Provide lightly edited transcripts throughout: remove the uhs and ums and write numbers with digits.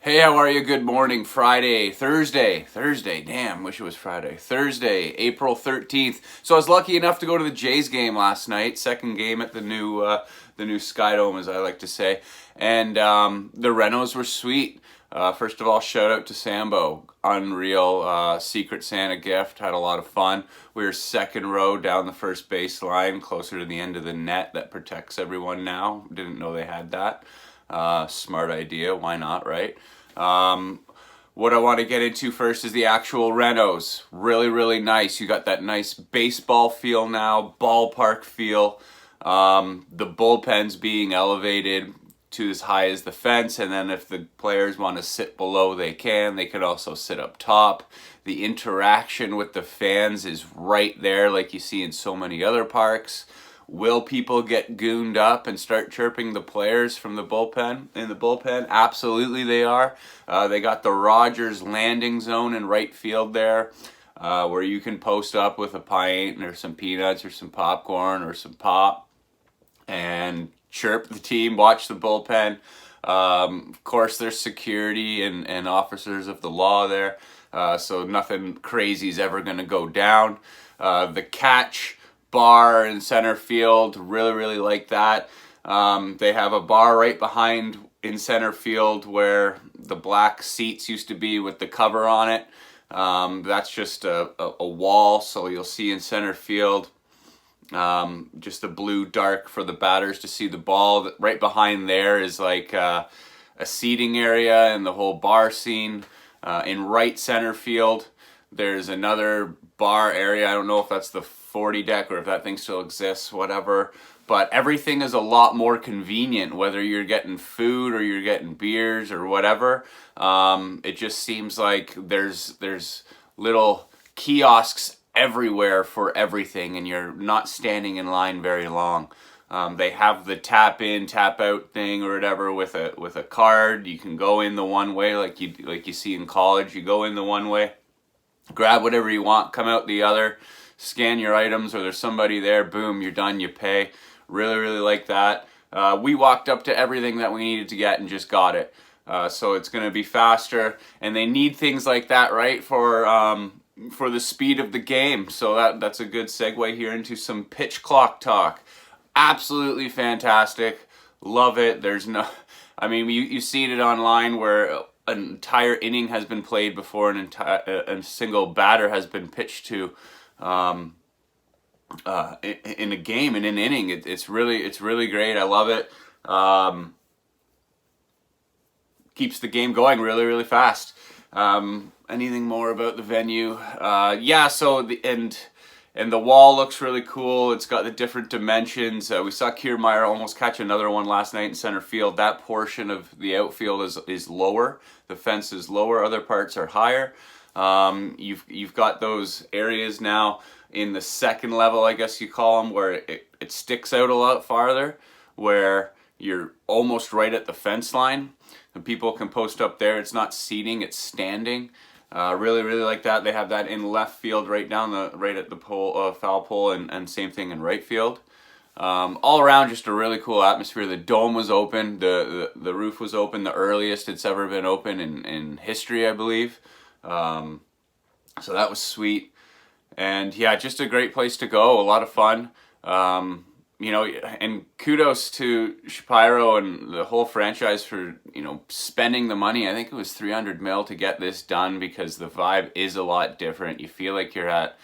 Hey, how are you? Good morning. Thursday. Damn, wish it was Friday. Thursday, April 13th. So I was lucky enough to go to the Jays game last night. Second game at the new Sky Dome, as I like to say. And the renos were sweet. First of all, shout out to Sambo. Unreal Secret Santa gift. Had a lot of fun. We were second row down the first baseline, closer to the end of the net that protects everyone now. Didn't know they had that. Smart idea. Why not, right? What I want to get into first is the actual renos. Really, really nice. You got that nice baseball feel now, ballpark feel. The bullpens being elevated to as high as the fence, and then if the players want to sit below, they can. They could also sit up top. The interaction with the fans is right there, like you see in so many other parks. Will people get gooned up and start chirping the players from the bullpen? In the bullpen, absolutely they are. They got the Rogers landing zone in right field there, where you can post up with a pint or some peanuts or some popcorn or some pop and chirp the team, watch the bullpen. Of course, there's security and officers of the law there, so nothing crazy is ever going to go down. The catch bar in center field, really like that. They have a bar right behind in center field where the black seats used to be with the cover on it. That's just a wall, so you'll see in center field just a blue dark for the batters to see the ball. Right behind there is like a seating area and the whole bar scene. In right center field, there's another bar area. I don't know if that's the 40 deck or if that thing still exists, whatever. But everything is a lot more convenient, whether you're getting food or you're getting beers or whatever. It just seems like there's little kiosks everywhere for everything, and you're not standing in line very long. They have the tap in, tap out thing or whatever with a card. You can go in the one way like you see in college. You go in the one way, grab whatever you want, come out the other, scan your items, or there's somebody there, boom, you're done, you pay. Really like that. We walked up to everything that we needed to get and just got it. So it's going to be faster, and they need things like that, right, for the speed of the game. So that's a good segue here into some pitch clock talk. Absolutely fantastic. Love it. I mean, you've seen it online where an entire inning has been played before a single batter has been pitched to in a game, in an inning. It's really great. I love it. Keeps the game going really fast. Anything more about the venue? Yeah, so the wall looks really cool. It's got the different dimensions. We saw Kiermaier almost catch another one last night in center field. That portion of the outfield is lower. The fence is lower. Other parts are higher. You've got those areas now in the second level, I guess you call them, where it sticks out a lot farther, where you're almost right at the fence line. And people can post up there. It's not seating, it's standing. Really like that. They have that in left field, right at the pole, foul pole, and same thing in right field. All around, just a really cool atmosphere. The dome was open. The roof was open, the earliest it's ever been open in history, I believe. So that was sweet. And yeah, just a great place to go. A lot of fun. And kudos to Shapiro and the whole franchise for, spending the money. I think it was $300 million to get this done, because the vibe is a lot different. You feel like you're at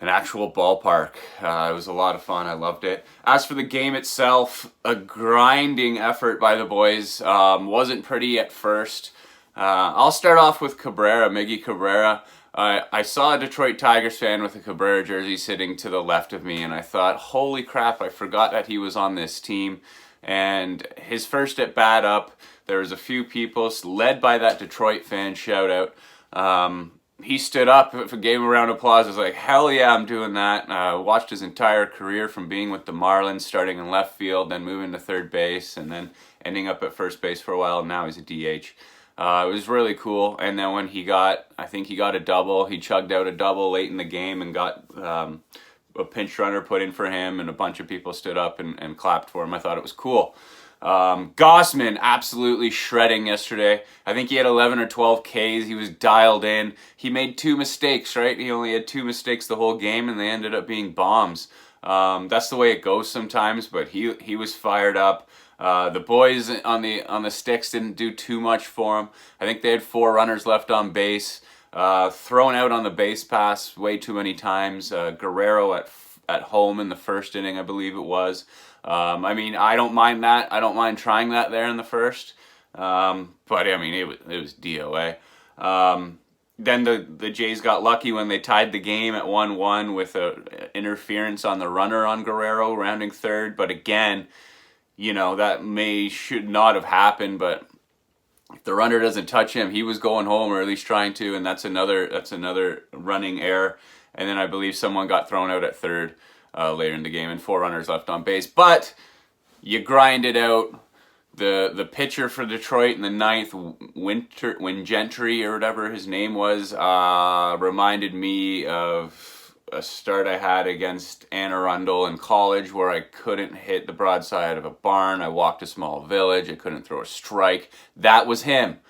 an actual ballpark. It was a lot of fun. I loved it. As for the game itself, a grinding effort by the boys. Wasn't pretty at first. I'll start off with Miggy Cabrera. I saw a Detroit Tigers fan with a Cabrera jersey sitting to the left of me, and I thought, holy crap, I forgot that he was on this team. And his first at bat up, there was a few people, led by that Detroit fan shout out. He stood up, gave him a round of applause. I was like, hell yeah, I'm doing that. Watched his entire career from being with the Marlins, starting in left field, then moving to third base, and then ending up at first base for a while. Now he's a DH. It was really cool. And then when I think he got a double. He chugged out a double late in the game and got a pinch runner put in for him, and a bunch of people stood up and clapped for him. I thought it was cool. Gossman absolutely shredding yesterday. I think he had 11 or 12 Ks. He was dialed in. He made 2 mistakes, right? He only had 2 mistakes the whole game, and they ended up being bombs. That's the way it goes sometimes, but he was fired up. The boys on the sticks didn't do too much for him. I think they had 4 runners left on base. Thrown out on the base pass way too many times. Guerrero at home in the first inning, I believe it was. I mean, I don't mind that. I don't mind trying that there in the first. But I mean, it was DOA. Then the Jays got lucky when they tied the game at 1-1 with a interference on the runner on Guerrero rounding third. But again, you know, that should not have happened. But if the runner doesn't touch him, he was going home, or at least trying to, and that's another running error. And then I believe someone got thrown out at third later in the game, and 4 runners left on base. But you grind it out. The pitcher for Detroit in the ninth, Wingentry or whatever his name was, reminded me of a start I had against Anne Arundel in college where I couldn't hit the broadside of a barn. I walked a small village. I couldn't throw a strike. That was him.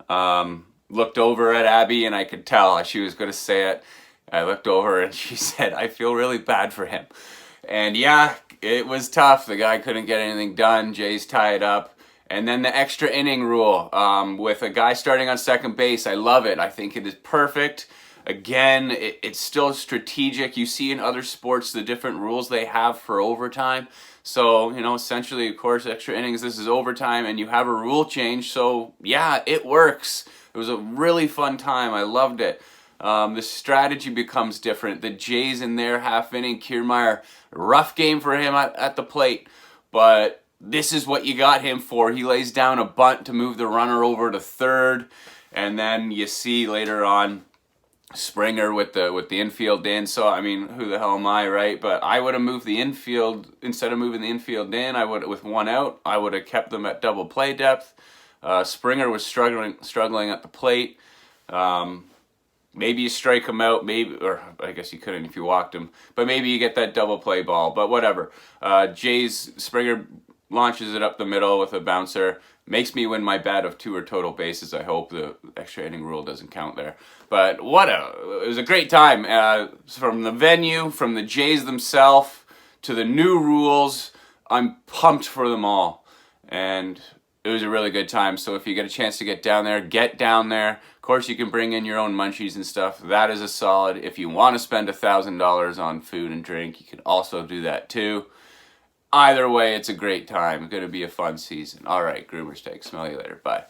Looked over at Abby and I could tell she was going to say it. I looked over and she said, "I feel really bad for him." And yeah, it was tough. The guy couldn't get anything done. Jays tie it up. And then the extra inning rule with a guy starting on second base. I love it. I think it is perfect. Again, it's still strategic. You see in other sports the different rules they have for overtime. So, you know, essentially, of course, extra innings, this is overtime, and you have a rule change. So, yeah, it works. It was a really fun time. I loved it. The strategy becomes different. The Jays in their half inning, Kiermaier, rough game for him at the plate, but this is what you got him for. He lays down a bunt to move the runner over to third, and then you see later on Springer with the infield in. So I mean, who the hell am I, right? But I would have moved the infield instead of moving the infield in. I would, with 1 out, I would have kept them at double play depth. Springer was struggling at the plate. Maybe you strike him out, maybe, or I guess you couldn't if you walked him, but maybe you get that double play ball, but whatever. Springer launches it up the middle with a bouncer, makes me win my bet of 2 or total bases. I hope the extra inning rule doesn't count there. But it was a great time. From the venue, from the Jays themselves, to the new rules, I'm pumped for them all. And it was a really good time. So if you get a chance to get down there, get down there. Of course, you can bring in your own munchies and stuff. That is a solid. If you want to spend $1,000 on food and drink, you can also do that too. Either way, it's a great time. It's going to be a fun season. All right, GroomersTake. Smell you later. Bye.